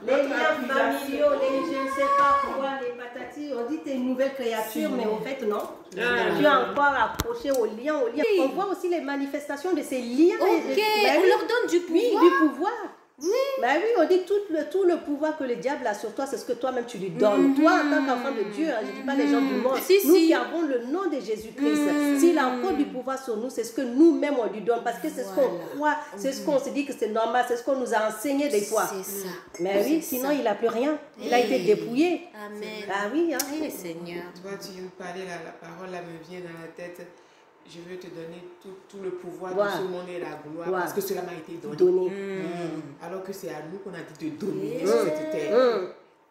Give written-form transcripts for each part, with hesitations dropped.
Les liens familiaux, les je ne sais pas quoi, les patatis, on dit que tu es une nouvelle créature, mais au fait non. Tu es encore accroché aux liens, aux liens. Oui. On voit aussi les manifestations de ces liens. Ok, on leur donne du pouvoir. Oui, du pouvoir. Oui. Ben oui, on dit tout le pouvoir que le diable a sur toi, c'est ce que toi-même tu lui donnes. Toi, en tant qu'enfant de Dieu, je ne dis pas les gens du monde, nous qui avons le nom de Jésus-Christ, s'il a encore du pouvoir sur nous, c'est ce que nous-mêmes on lui donne, parce que c'est ce qu'on croit, c'est ce qu'on se dit que c'est normal, c'est ce qu'on nous a enseigné des fois. C'est ça. Mais oui, sinon il n'a plus rien. Il a été dépouillé. Amen. Ah oui, hein. Seigneur. Tu vois, tu viens de parler, la parole là me vient dans la tête. Je veux te donner tout le pouvoir de ce monde et la gloire parce que cela m'a été donné. Alors que c'est à nous qu'on a dit de dominer sur cette terre.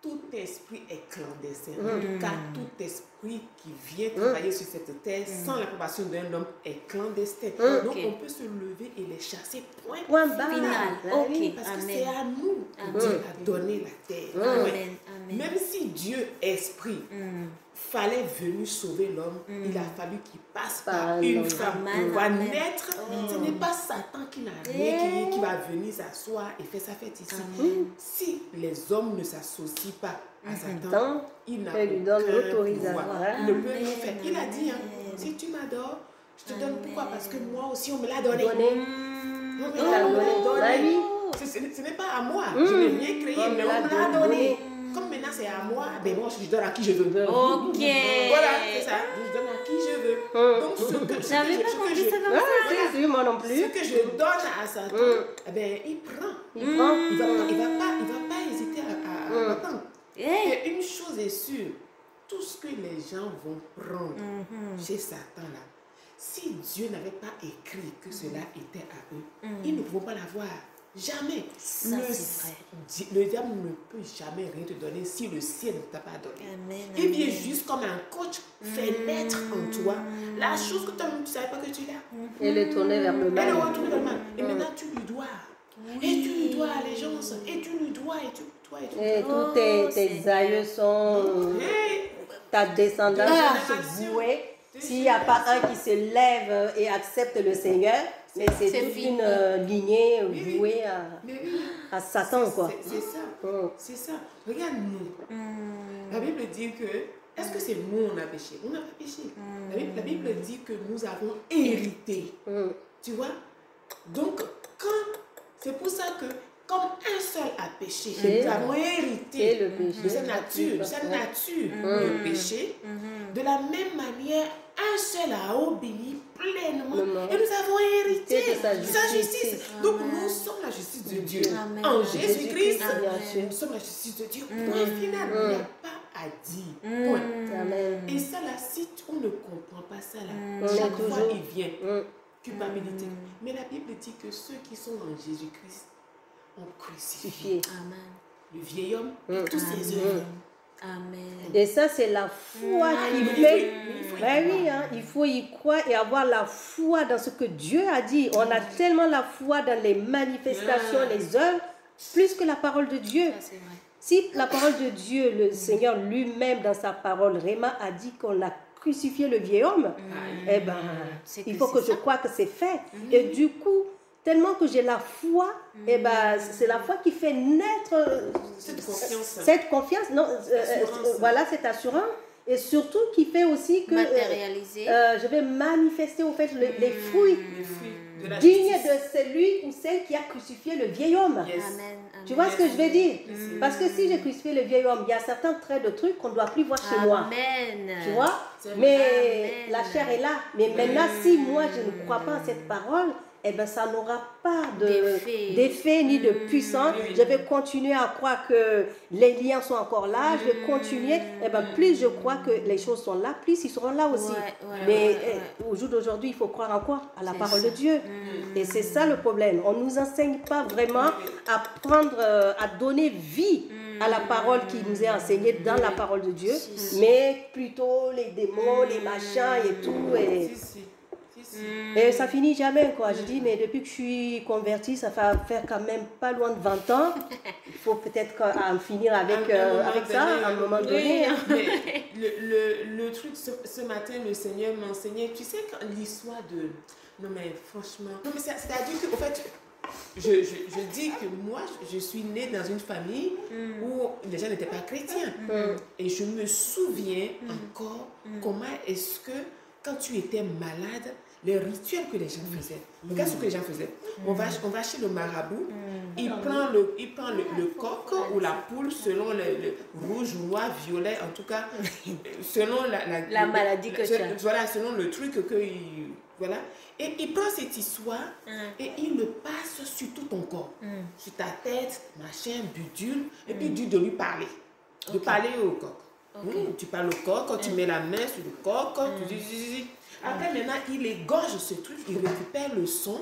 Tout esprit est clandestin. En tout cas, tout esprit qui vient travailler sur cette terre sans l'approbation d'un homme est clandestin. Donc on peut se lever et les chasser. Point final. Parce que c'est à nous que Dieu a donné la terre. Amen. Même si Dieu, esprit, fallait venir sauver l'homme, il a fallu qu'il passe par une femme pour pouvoir naître. Ce n'est pas Satan qui n'a rien, qui va venir s'asseoir et faire sa fête ici. Si les hommes ne s'associent pas à Satan, il n'a aucun pouvoir. Il ne peut rien faire. Il a dit, si tu m'adores, je te donne pourquoi? Parce que moi aussi on me l'a donné. On me l'a donné. Ce n'est pas à moi, je n'ai rien créé, mais on me l'a donné. Comme maintenant c'est à moi, ben moi je donne à qui je veux. Ok. Voilà, c'est ça. Je donne à qui je veux. Donc ce que je donne à Satan, eh ben il prend. Il va pas hésiter à attendre. Et une chose est sûre, tout ce que les gens vont prendre chez Satan là, si Dieu n'avait pas écrit que cela était à eux, ils ne pourront pas l'avoir. Jamais. Le diable ne peut jamais rien te donner si le ciel ne t'a pas donné. Il vient juste comme un coach fait naître en toi la chose que toi tu ne savais pas que tu l'as. Et le tourner vers le mal. Et maintenant tu lui dois. Et tu lui dois allégeance. Et tu lui dois. Et tous tes aïeux sont... ta descendance se vouée. S'il n'y a pas un qui se lève et accepte le Seigneur, mais c'est toute une lignée vouée à Satan, quoi. C'est ça. Regarde-nous. La Bible dit que, est-ce que c'est nous on a péché? On n'a pas péché. La Bible dit que nous avons hérité. Tu vois? Donc, c'est pour ça que, comme un seul a péché, nous avons hérité de sa nature, le péché. De la même manière, un seul a obéi pleinement et nous avons hérité de sa justice. Donc nous sommes la justice de Dieu. En Jésus-Christ, nous sommes la justice de Dieu. Point final, il n'y a pas à dire. Point. Et ça là, si on ne comprend pas ça là, chaque fois il vient. Culpabilité. Mais la Bible dit que ceux qui sont en Jésus-Christ ont crucifié le vieil homme et tous ses œuvres. Amen. Et ça, c'est la foi qui fait. Il faut y croire et avoir la foi dans ce que Dieu a dit. On a tellement la foi dans les manifestations, les œuvres, plus que la parole de Dieu. Ça, c'est vrai. Si la parole de Dieu, le Seigneur lui-même dans sa parole, Réma, a dit qu'on a crucifié le vieil homme, eh ben, il faut que je croie que c'est fait. Et du coup, tellement que j'ai la foi, et ben, c'est la foi qui fait naître cette confiance, voilà, cette assurance, et surtout qui fait aussi que je vais manifester au fait les fruits dignes de celui ou celle qui a crucifié le vieil homme. Tu vois ce que je veux dire? Parce que si j'ai crucifié le vieil homme, il y a certains traits de trucs qu'on ne doit plus voir chez moi. Tu vois? Mais la chair est là. Mais maintenant, si moi je ne crois pas à cette parole, eh ben, ça n'aura pas d'effet ni de puissance. Je vais continuer à croire que les liens sont encore là. Je vais continuer. Eh ben, plus je crois que les choses sont là, plus ils seront là aussi. Mais au jour d'aujourd'hui, il faut croire encore à la parole de Dieu. Et c'est ça le problème. On ne nous enseigne pas vraiment à prendre, à donner vie à la parole qui nous est enseignée dans la parole de Dieu, mais plutôt les démons, les machins et tout. Et ça finit jamais, quoi. Je dis, mais depuis que je suis convertie, ça va faire quand même pas loin de 20 ans. Il faut peut-être en finir avec ça à un moment donné. Mais le truc, ce matin, le Seigneur m'enseignait, tu sais, l'histoire de... Non, mais franchement... Non, mais c'est-à-dire qu'en fait, je dis que moi, je suis née dans une famille où les gens n'étaient pas chrétiens. Et je me souviens encore comment est-ce que, quand tu étais malade, les rituels que les gens faisaient. Regarde ce que les gens faisaient. On va chez le marabout, il prend le coq ou la poule selon le rouge, noir, violet, en tout cas, selon la maladie que tu as. Voilà, selon le truc que voilà. Et il prend cette histoire et il le passe sur tout ton corps. Sur ta tête, machin, bidule. Et puis il dit de lui parler. De parler au coq. Tu parles au coq, tu mets la main sur le coq, tu dis... Après, maintenant, il égorge ce truc, il récupère le son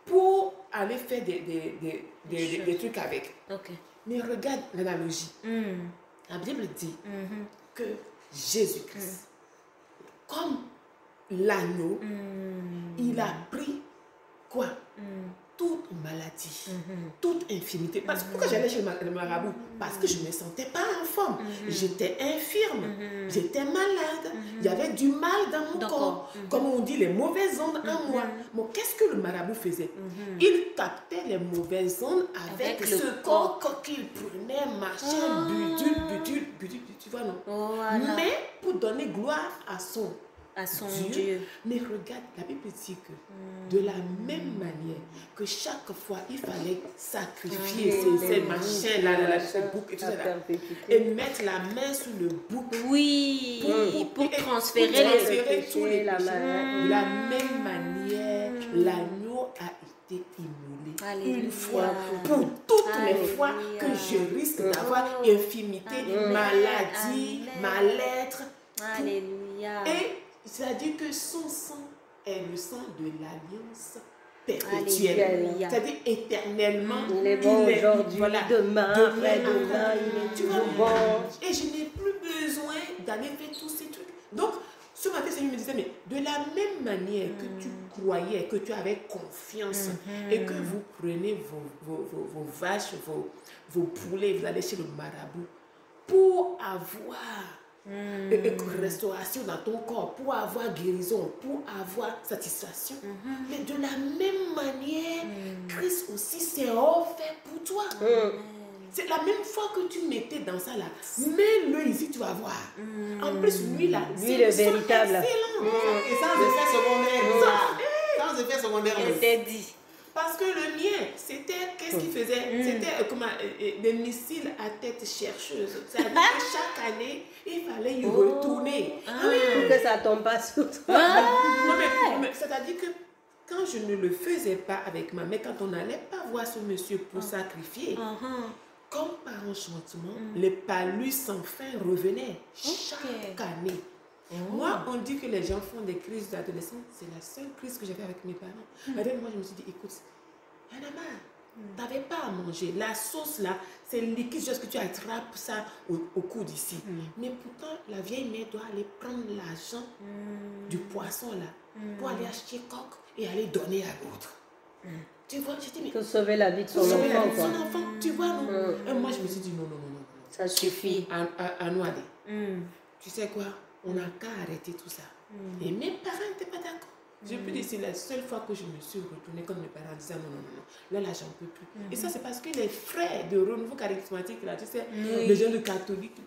pour aller faire des trucs avec. Mais regarde l'analogie. La Bible dit que Jésus-Christ, comme l'agneau, il a pris quoi? Toute maladie, toute infirmité. Parce que pourquoi j'allais chez le marabout? Parce que je ne me sentais pas en forme. J'étais infirme, j'étais malade, il y avait du mal dans mon corps. Comme on dit, les mauvaises ondes en moi. Mais qu'est-ce que le marabout faisait? Il captait les mauvaises ondes avec ce corps qu'il prenait, machin, budule, tu vois, non? Mais pour donner gloire à son Dieu. Mais regarde, la Bible dit que de la même manière que chaque fois il fallait sacrifier ces machins là, ce bouc et tout ça là, et mettre la main sur le bouc. Pour transférer tous les péchés. De la même manière, l'agneau a été immolé une fois pour toutes les fois que je risque d'avoir infirmité, maladie, mal-être. Alléluia. Et c'est-à-dire que son sang est le sang de l'alliance perpétuelle. C'est-à-dire éternellement. Il est bon aujourd'hui, demain, après-demain, il est toujours bon. Et je n'ai plus besoin d'aller faire tous ces trucs. Donc, ce matin, Seigneur me disait, mais de la même manière que tu croyais, que tu avais confiance et que vous prenez vos vaches, vos poulets, vous allez chez le marabout pour avoir restauration dans ton corps, pour avoir guérison, pour avoir satisfaction. Mais de la même manière, Christ aussi s'est offert pour toi. C'est la même fois que tu mettais dans ça là. Mets-le ici, tu vas voir. En plus, lui là, lui le véritable. Excellent. Et sans effet secondaire. Sans effet secondaire. C'est dit. Parce que le mien, c'était, qu'est-ce qu'il faisait? C'était des missiles à tête chercheuse. C'est-à-dire que chaque année, il fallait y retourner. Pour que ça ne tombe pas sur toi. Non, mais c'est-à-dire que quand je ne le faisais pas avec ma mère, quand on n'allait pas voir ce monsieur pour sacrifier, comme par enchantement, les palus sans fin revenaient chaque année. Moi, on dit que les gens font des crises d'adolescence. C'est la seule crise que j'ai fait avec mes parents. Moi, je me suis dit, écoute, tu n'avais pas à manger. La sauce là, c'est liquide, juste que tu attrapes ça au coude ici. Mais pourtant, la vieille mère doit aller prendre l'argent du poisson là pour aller acheter coq et aller donner à l'autre. Tu vois, j'ai dit, mais... Pour sauver la vie de son enfant. Son enfant, tu vois, non? Et moi, je me suis dit, non. Ça suffit. À nous aller. Tu sais quoi? On n'a qu'à arrêter tout ça. Et mes parents n'étaient pas d'accord. Je peux dire, c'est la seule fois que je me suis retournée comme mes parents disaient non. Là, j'en peux plus. Et ça, c'est parce que les frères de renouveau charismatique, là, tu sais, les gens de catholiques,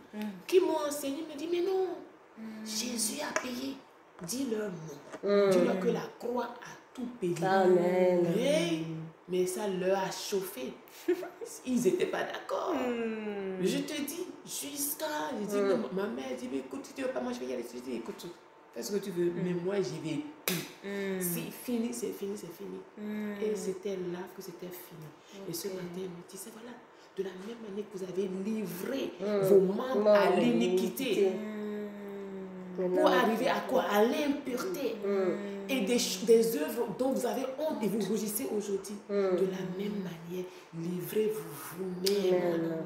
qui m'ont enseigné, me disent, mais non, Jésus a payé. Dis-leur non. Dis-leur que la croix a tout payé. Amen. Mais ça leur a chauffé. Ils n'étaient pas d'accord. Je te dis, jusqu'à... Je dis, non, ma mère dit, mais écoute, si tu ne veux pas, moi je vais y aller. Je dis, écoute, fais ce que tu veux, mais moi j'y vais plus. C'est fini, c'est fini, c'est fini. Et c'était là que c'était fini. Et ce matin, il me disait, voilà, de la même manière que vous avez livré vos membres à l'iniquité, pour arriver à quoi? À l'impureté. Et des œuvres dont vous avez honte et vous rougissez aujourd'hui. De la même manière, livrez-vous vous-même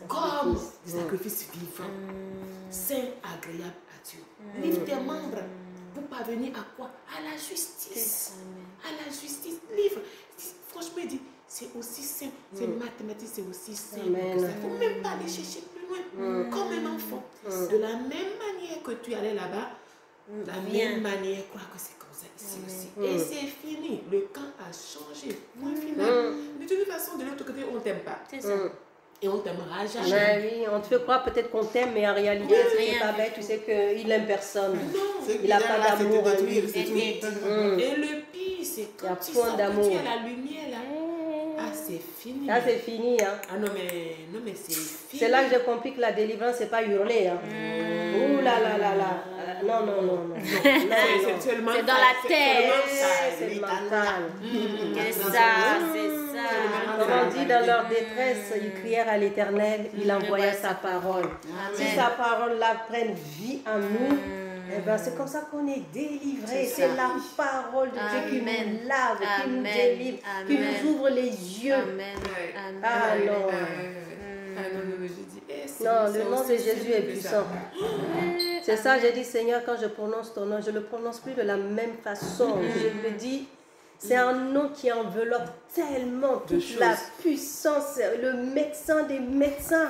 comme sacrifice vivant, saint, agréable à Dieu. Livre tes membres pour parvenir à quoi? À la justice. À la justice. Livre. Franchement, il dit, c'est aussi saint. C'est mathématique, c'est aussi saint. Il ne faut même pas aller chercher plus loin. Comme un enfant. De la même manière que tu allais là-bas, De la même manière, crois que c'est comme ça ici aussi. Et c'est fini. Le camp a changé. Point final. De toute façon, de l'autre côté, on ne t'aime pas. C'est ça. Et on ne t'aimera jamais. Oui, on te fait croire peut-être qu'on t'aime, mais en réalité, c'est pas vrai. Tu sais qu'il n'aime personne. Non. Il n'a pas d'amour en lui. Et le pire, c'est quand tu sens que tu as la lumière là. Ah, c'est fini. Ah, c'est fini. Hein. Ah non, mais c'est fini. C'est là que j'ai compris que la délivrance, c'est pas hurler. Hein. Ouh là là là là. Non. C'est dans la tête. C'est le mental. C'est ça. Comme on dit, dans leur détresse, ils crièrent à l'Éternel, il envoya sa parole. Si sa parole là prenne vie en nous, eh ben, c'est comme ça qu'on est délivré. C'est la parole de Dieu qui nous lave, qui nous délivre, qui nous ouvre les yeux. Ah non. Non, le nom de Jésus est puissant. C'est ça, j'ai dit, Seigneur, quand je prononce ton nom, je ne le prononce plus de la même façon. Je le dis, c'est un nom qui enveloppe tellement toute la puissance, le médecin des médecins,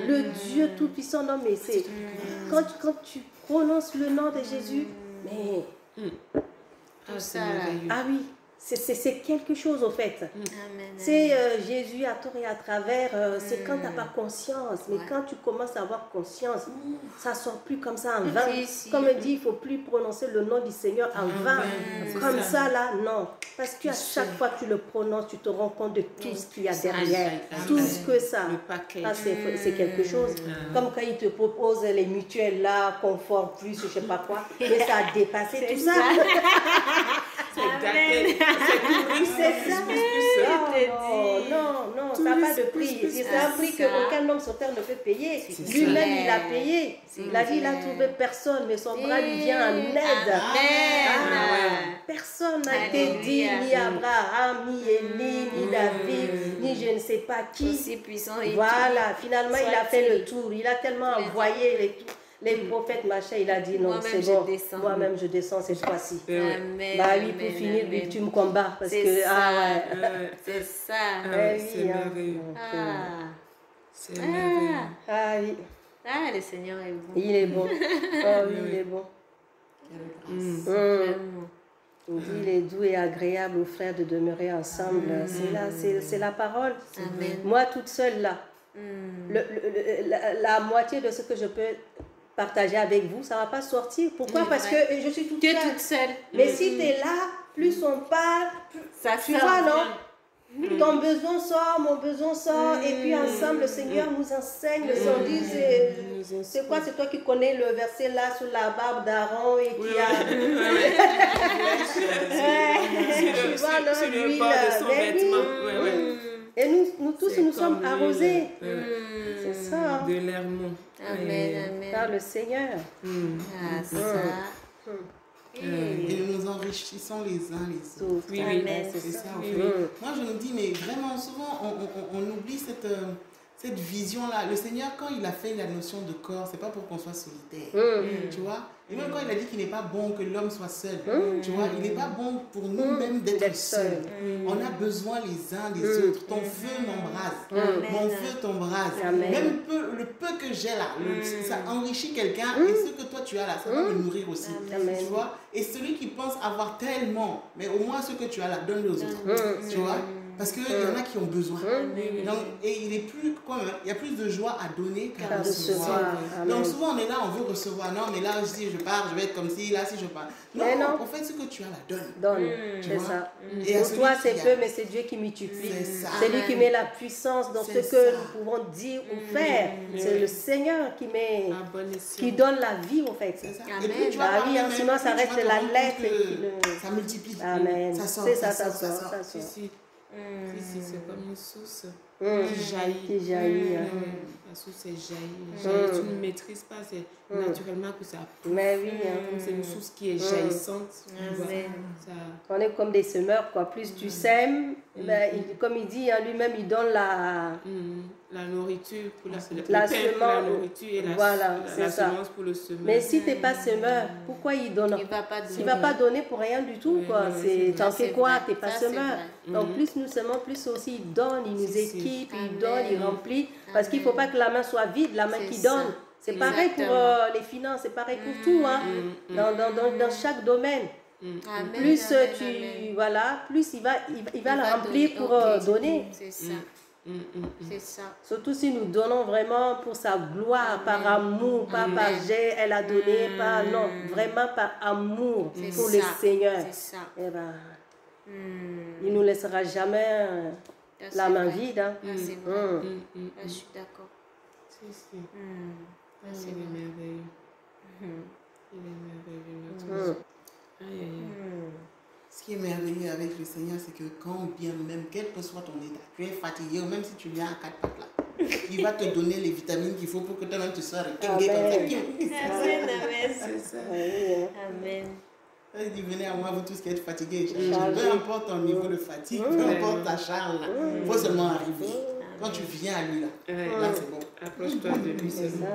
le Dieu tout-puissant. Non, mais c'est... Quand tu prononces le nom de Jésus, mais... Ah oui, c'est quelque chose au fait. C'est Jésus à tort et à travers, c'est quand tu n'as pas conscience. Mais quand tu commences à avoir conscience, ça ne sort plus comme ça en vain. Comme on dit, il ne faut plus prononcer le nom du Seigneur en vain. Comme ça là, non. Parce qu'à chaque fois que tu le prononces, tu te rends compte de tout ce qu'il y a derrière. Tout ce que ça. C'est quelque chose. Comme quand ils te proposent les mutuelles là, confort plus, je ne sais pas quoi. Mais ça a dépassé tout ça. C'est ça. Non, ça n'a pas de prix. C'est un prix qu'aucun homme sur terre ne peut payer. Lui-même, il a payé. Il a dit, il n'a trouvé personne, mais son bras lui vient en aide. Personne n'a été dit, ni Abraham, ni Élie, ni David, ni je ne sais pas qui. Voilà, finalement, il a fait le tour. Il a tellement envoyé les prophètes, machin, il a dit non, c'est bon. Moi-même, je descends cette fois-ci. Bah oui, pour finir, l'ultime combat. Parce que, c'est ça. C'est merveilleux. C'est merveilleux. Ah oui. Ah, le Seigneur est bon. Il est bon. Oh oui, il est bon. Il dit, il est doux et agréable aux frères de demeurer ensemble. C'est la parole. Amen. Moi, toute seule, là, la moitié de ce que je peux partager avec vous, ça ne va pas sortir. Pourquoi? Parce que je suis toute seule. Mais si tu es là, plus on parle, tu vois, non? Ton besoin sort, mon besoin sort, et puis ensemble, le Seigneur nous enseigne. Le Seigneur dit, c'est quoi? C'est toi qui connais le verset là sur la barbe d'Aaron et qui a... Tu vois, non, l'huile, et nous tous, nous sommes arrosés. C'est ça. De l'Hermon. Amen. Par le Seigneur. Et nous enrichissons les uns les autres. Oui, c'est ça. En fait. Moi, je me dis, mais vraiment, souvent, on oublie cette vision-là. Le Seigneur, quand il a fait la notion de corps, c'est pas pour qu'on soit solitaire. Tu vois? Et même quand il a dit qu'il n'est pas bon que l'homme soit seul, tu vois, il n'est pas bon pour nous-mêmes d'être seuls. On a besoin les uns des autres. Ton feu m'embrase, mon feu t'embrase. Même le peu que j'ai là, ça enrichit quelqu'un et ce que toi tu as là, ça va me nourrir aussi. Tu vois? Et celui qui pense avoir tellement, mais au moins ce que tu as là, donne aux autres. Tu vois? Parce qu'il y en a qui ont besoin. Donc, et il y a plus de joie à donner qu'à recevoir. Donc souvent on est là, on veut recevoir. Non, mais là, si je pars, je vais être comme si, là, si je pars. Non, en fait, ce que tu as là, donne. C'est ça. Et pour toi, c'est peu, mais c'est Dieu qui multiplie. C'est lui qui met la puissance dans ce que nous pouvons dire ou faire. C'est le Seigneur qui donne la vie, en fait. C'est ça. Et puis, tu vas sinon, ça reste la lettre. Ça multiplie. Amen. Ça sort. C'est comme une source qui jaillit. La source est jaillie. Tu ne maîtrises pas, c'est naturellement que ça pousse. Mais oui. Comme c'est une source qui est jaillissante. On est comme des semeurs, quoi. Plus tu sèmes, comme il dit, lui-même, il donne la nourriture pour la semence, la nourriture et la semence pour le semeur. Mais si tu n'es pas semeur, pourquoi il donne? Il ne va pas donner pour rien du tout, quoi. T'en fais quoi? Tu n'es pas semeur. Donc plus nous semons, plus aussi il donne, il nous équipe, il donne, il remplit. Parce qu'il ne faut pas que la main soit vide, la main qui donne. C'est pareil pour les finances, c'est pareil pour tout, hein, dans chaque domaine. Amen, Plus amen. voilà, plus il va le remplir pour donner. C'est ça. C'est ça. Surtout si nous donnons vraiment pour sa gloire, par amour, pas par j'ai, elle a donné, pas non, vraiment par amour pour le Seigneur. C'est ça. Eh ben, il nous laissera jamais la main vide. Hein. C'est vrai. Je suis d'accord. C'est C'est merveilleux. Il est merveilleux, notre Dieu. Aïe, aïe, aïe. Ce qui est merveilleux avec le Seigneur, c'est que quand bien même, quel que soit ton état, tu es fatigué ou même si tu viens à 4 pattes là, il va te donner les vitamines qu'il faut pour que toi-même tu sois requingué comme ça. Amen, amen. C'est ça. Amen. Il dit, venez à moi, vous tous qui êtes fatigués. Peu importe ton niveau de fatigue, peu importe ta charge, il faut seulement arriver. Quand tu viens à lui là, là c'est bon. Approche-toi de lui, c'est bon.